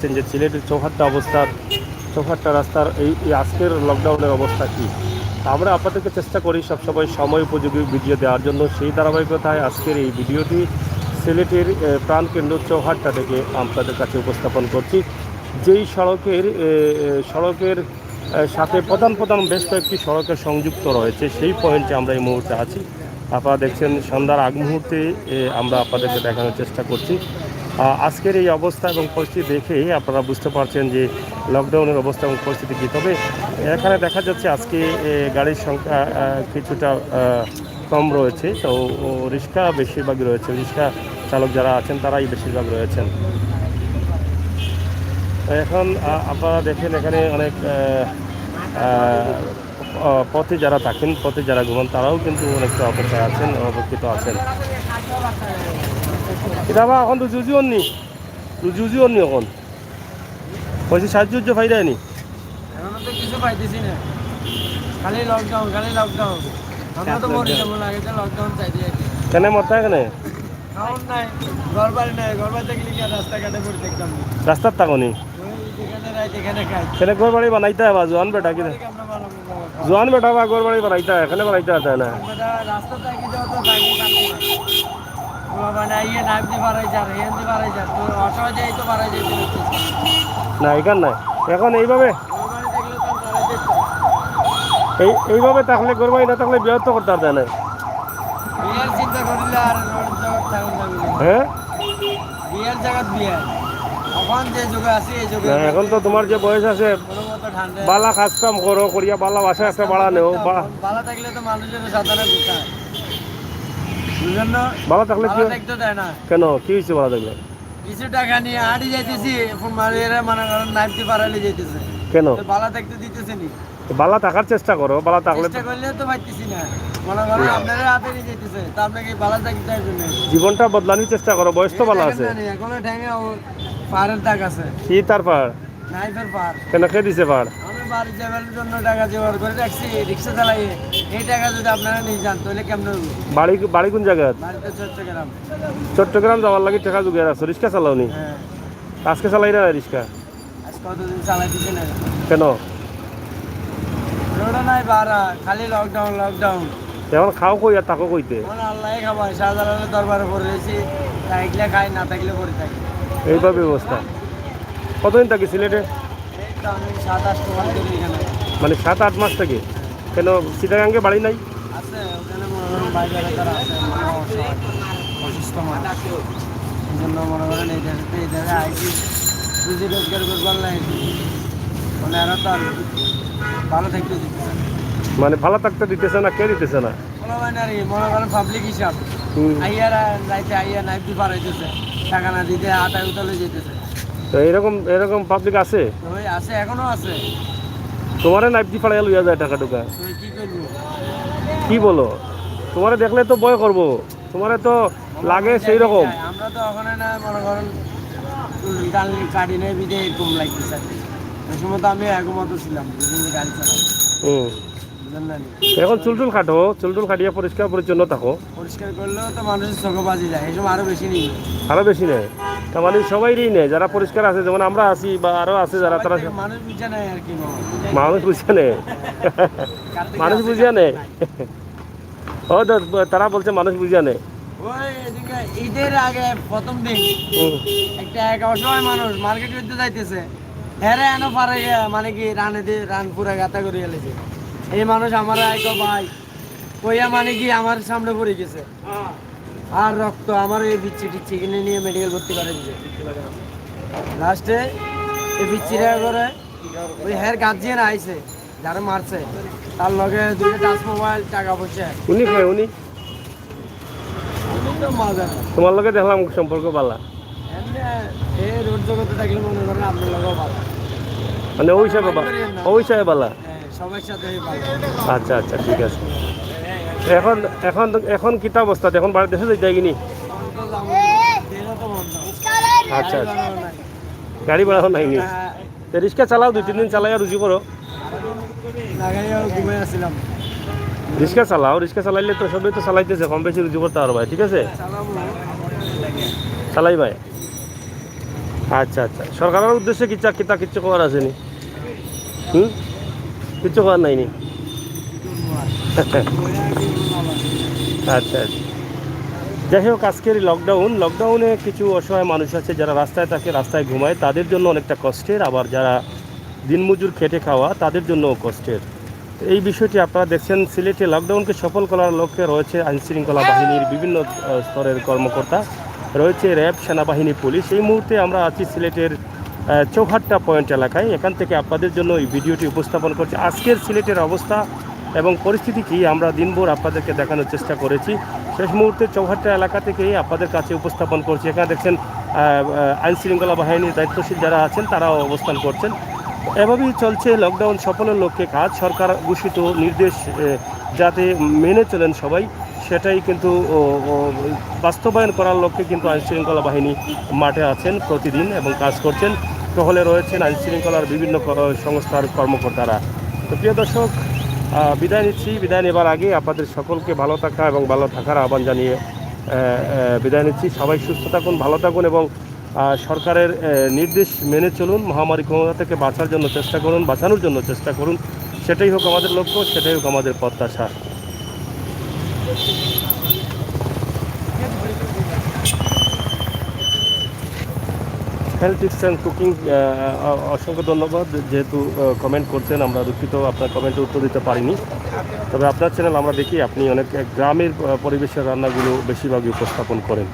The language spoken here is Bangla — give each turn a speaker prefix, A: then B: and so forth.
A: যে সিলেটের চৌহাট্টা রাস্তার এই আজকের লকডাউনের অবস্থা কী। আমরা আপনাদেরকে চেষ্টা করি সবসময় সময় উপযোগী ভিডিও দেওয়ার জন্য। সেই ধারাবাহিকতায় আজকের এই ভিডিওটি সিলেটের প্রাণকেন্দ্র চৌহাট্টা থেকে আপনাদের কাছে উপস্থাপন করছি। যেই সড়কের সাথে প্রধান বেশ কয়েকটি সড়কের সংযুক্ত রয়েছে, সেই পয়েন্টে আমরা এই মুহূর্তে আছি। আপনারা দেখছেন সন্ধ্যার আগ মুহূর্তে আমরা আপনাদেরকে দেখানোর চেষ্টা করছি। আজকের এই অবস্থা এবং পরিস্থিতি দেখেই আপনারা বুঝতে পারছেন যে লকডাউনের অবস্থা এবং পরিস্থিতি কী। তবে এখানে দেখা যাচ্ছে আজকে গাড়ির সংখ্যা কিছুটা কম রয়েছে, তো রিক্সা বেশিরভাগই রয়েছে। রিক্সা চালক যারা আছেন তারাই বেশিরভাগ রয়েছেন। এখন আপনারা দেখেন এখানে অনেক পথে যারা থাকেন, পথে যারা ঘুমান, তারাও কিন্তু অনেকটা অপেক্ষায় আছেন, অপেক্ষিত আছেন। এটা আবার এখন তো জুজিও নি এখন বলছি সাহায্য ফাইদায়নি।
B: এখন তো কিছু পাইতেছি না, খালি লকডাউন। আমরা তো মরে যাবো, লাগে যে লকডাউন চাই দিয়ে
A: কেন মরতা এখানে
B: খাওয়ান নাই, ঘর বাড়ি নাই। ঘর বাড়ি থাকলে কি আর রাস্তাঘাটে পড়ে দেখতাম না।
A: রাস্তার থাকনি
B: যেখানে রাই যেখানে খাই
A: এখানে ঘর বাড়ি বানাইতে হবে। জোয়ান বেটা কিনা
B: আমরা ভালো
A: জোয়ান বেটা বা ঘর বাড়ি বানাইতে হয়, এখানে বানাইতে হয় না।
B: রাস্তা থাকি যাও তো বাইকে কাটতে মানে ইয়ে নামতে পারাই যার হেনতে পারাই যার তো অসহজে যাই তো পারাই যাইতে
A: না এখান নাই। এখন এইভাবে
B: ঘর বাড়ি থাকলে তো পারাই যেত।
A: এইভাবে থাকলে ঘর বাড়ি না থাকলে বিরক্ত করতে পারবে না।
B: বিয়ের চিন্তা করিলে আর রোড জগৎ থাকুন যাবে।
A: হ্যাঁ
B: বিয়ের জায়গা বিয়ের এখন যে যুগে আছে এই যুগে
A: এখন তো তোমার যে বয়স আছে,
B: কোনো মতো ঠান্ডা
A: বালা কাজ কাম করো, করিয়া বালা বাসা একটা বাড়া নেও।
B: ভালো থাকলে তো মানুষের সাধারণ বিচার বুঝলেন না।
A: ভালো থাকলে কি
B: দেখতে দেয় না।
A: কেন কি হয়েছে ভালো থাকলে?
B: কিছু টাকা নিয়ে হাঁটি যাইতেছি, ফোন মারিয়ে মনে করেন নাইফটি পারালে যাইতেছে,
A: কেন
B: ভালো থাকতে দিতেছে নি।
A: বালা থাকার চেষ্টা করো, বালা থাকলে
B: চেষ্টা করলে তো পাইতেছি না। মনে করেন আপনারা হাতে নিয়ে যেতেছে, তা আপনাকে ভালো থাকতে চাইবেন না।
A: জীবনটা বদলানোর চেষ্টা করো, বয়স তো ভালো আছে।
B: এখনো ঠ্যাঙে পাহাড়ের দাগ আছে।
A: কি তার পার
B: নাইফের পাহাড়
A: কেন খেয়ে দিছে পার?
B: আমি বাড়ি যাবার জন্য টাকা জোগাড় করে রাখছি, রিক্সা চালাই। এই টাকা যদি আপনারা নিয়ে যান তাহলে কেমন হবে?
A: বাড়ি কোন জায়গায়?
B: বাড়িতে চট্টগ্রাম।
A: চট্টগ্রাম যাওয়ার লাগে টাকা জুগিয়ে রাখছো, রিক্সা চালাও নি?
B: হ্যাঁ,
A: আজকে চালাই না রিক্সা?
B: আজ কতদিন চালাই দিচ্ছে না।
A: কেন?
B: রোডও নাই ভাড়া, খালি লকডাউন।
A: এখন খাও কই আর তাকো কইতে?
B: মানে আল্লাহ খাবাই, শাহজালালের দরবারে পড়ে রয়েছি, থাকলে খাই, না থাকলে পড়ে থাকি।
A: এইভাবে ব্যবস্থা। কতদিন থাকি সিলেটে?
B: এই তো আমি 7-8 মাস ধরে এখানে।
A: মানে 7-8 মাস থেকে। কেন চিটাগাঙ্গে বাড়ি নাই?
B: আছে ওখানে মনে করেন বাইরে তারা আছে, মানে অসুস্থ মানুষ। এই জন্য মনে করেন এই দেশে আইসি রুজি রোজগার করবার লাগে। মানে এরা তো আর ভালো থাকতে দিতেছে না।
A: মানে ভালো থাকতে দিতেছে না, কে দিতেছে না?
B: মনে করেন পাবলিক হিসাব আইয়ারা রাইতে আইয়া নাইফ দিয়ে পারাইতেছে, টাকা না দিতে আটায় উতলে যেতেছে।
A: তো এরকম পাবলিক আছে?
B: ওই আছে, এখনো আছে।
A: তোমারে নাইফ দি ফাড়াইয়া লইয়া যায় টাকা টুকা।
B: তুই কি করবো?
A: কি বলো? তোমারে দেখলে তো ভয় করবো, তোমারে তো লাগে সেই রকম।
B: আমরা তো ওখানে না মনে করেন কাটি নেই বিদে এরকম লাগতেছে। ওই সময় তো আমি একমত ছিলাম গাড়ি চালাবো, বুঝলেন না।
A: এখন চুলটুল খাটিয়া পরিষ্কার পরিচ্ছন্ন থাকো।
B: পরিষ্কার করলেও তো মানুষের চোখে বাজি যায়, এই সময় আরো বেশি নেই।
A: আরো বেশি নেই, তার মানে সবাই নেই যারা পরিষ্কার আছে, যেমন আমরা আছি বা আরো আছে যারা, তারা
B: মানুষ বুঝে নেয় আর কি।
A: মানুষ বুঝে নেই, মানুষ বুঝিয়া নেই। ও তারা বলছে মানুষ বুঝিয়া নেই।
B: ওই এদিকে ঈদের আগে প্রথম দিন একটা অসহায় মানুষ মার্কেট করতে যাইতেছে, হেরে এনো পারে মানে কি রান পুরা গাতা করে এলেছে। এই মানুষ আমার আইকো ভাই কইয়া মানে কি আমার সামনে পড়ে গেছে, আর রক্ত আমার এই বিচ্ছি কিনে নিয়ে মেডিকেল ভর্তি করে দিছে। লাস্টে এই বিচ্ছিটা করে ওই হের গার্জিয়ান আইছে, যারা মারছে তার লগে 2টা টাচ মোবাইল, টাকা পয়সা।
A: উনি তোমার লগে দেখলাম সম্পর্ক ভালো,
B: এই রোড জগতে থাকলে মনে করেন আপনার লগেও ভালো,
A: মানে ওই হিসাবে ভালো।
B: সবার সাথে ভালো।
A: আচ্ছা আচ্ছা ঠিক আছে। এখন কিতা অবস্থা? এখন বাড়ির দেশে যাই কিনি? আচ্ছা আচ্ছা, গাড়ি ভাড়াও নাইনি। রিক্সা চালাও, 2-3 দিন চালাইয়া রুজি করো।
B: ঘুমাই আসছিলাম।
A: রিক্সা চালাইলে তো সবই তো চালাইতেছে, কম বেশি রুজি করতে পারো ভাই। ঠিক আছে, চালাই ভাই। আচ্ছা আচ্ছা, সরকারের উদ্দেশ্যে কিচ্ছু করার আসেনি? কিচ্ছু করার নাইনি। আচ্ছা আচ্ছা, যাই হোক, আজকের লকডাউনে কিছু অসহায় মানুষ আছে যারা রাস্তায় থাকে, রাস্তায় ঘুমায়, তাদের জন্য অনেকটা কষ্টের, আবার যারা দিনমজুর খেটে খাওয়া তাদের জন্যও কষ্টের। এই বিষয়টি আপনারা দেখছেন। সিলেটে লকডাউনকে সফল করার লক্ষ্যে রয়েছে আইনশৃঙ্খলা বাহিনীর বিভিন্ন স্তরের কর্মকর্তা, রয়েছে র্যাব, সেনাবাহিনী, পুলিশ। এই মুহূর্তে আমরা আছি সিলেটের চৌহাট্টা পয়েন্ট এলাকায়। এখান থেকে আপনাদের জন্য এই ভিডিওটি উপস্থাপন করছি। আজকের সিলেটের অবস্থা এবং পরিস্থিতি কি আমরা দিনভর আপনাদেরকে দেখানোর চেষ্টা করেছি। শেষ মুহূর্তে চৌহাট্টা এলাকা থেকেই আপনাদের কাছে উপস্থাপন করছি। এখানে দেখছেন আইনশৃঙ্খলা বাহিনীর দায়িত্বশীল যারা আছেন তারাও অবস্থান করছেন। এভাবেই চলছে লকডাউন সফলের লক্ষ্যে কাজ। সরকার ঘোষিত নির্দেশ যাতে মেনে চলেন সবাই, সেটাই কিন্তু বাস্তবায়ন করার লক্ষ্যে কিন্তু আইনশৃঙ্খলা বাহিনী মাঠে আছেন প্রতিদিন এবং কাজ করছেন। টহলে রয়েছেন আইনশৃঙ্খলার বিভিন্ন সংস্থার কর্মকর্তারা। তো প্রিয় দর্শক, বিদায় নিচ্ছি। বিদায় নেবার আগে আপনাদের সকলকে ভালো থাকা এবং ভালো থাকার আহ্বান জানিয়ে বিদায় নিচ্ছি। সবাই সুস্থ থাকুন, ভালো থাকুন এবং সরকারের নির্দেশ মেনে চলুন। মহামারী করোনা থেকে বাঁচানোর জন্য চেষ্টা করুন। সেটাই হোক আমাদের লক্ষ্য, সেটাই হোক আমাদের প্রত্যাশা। হেলথ টিপস অ্যান্ড কুকিং, অসংখ্য ধন্যবাদ। যেহেতু কমেন্ট করছেন, আমরা দুঃখিত আপনার কমেন্টে উত্তর দিতে পারিনি। তবে আপনার চ্যানেল আমরা দেখি আপনি অনেক গ্রামের পরিবেশের রান্নাগুলো বেশিরভাগই উপস্থাপন করেন।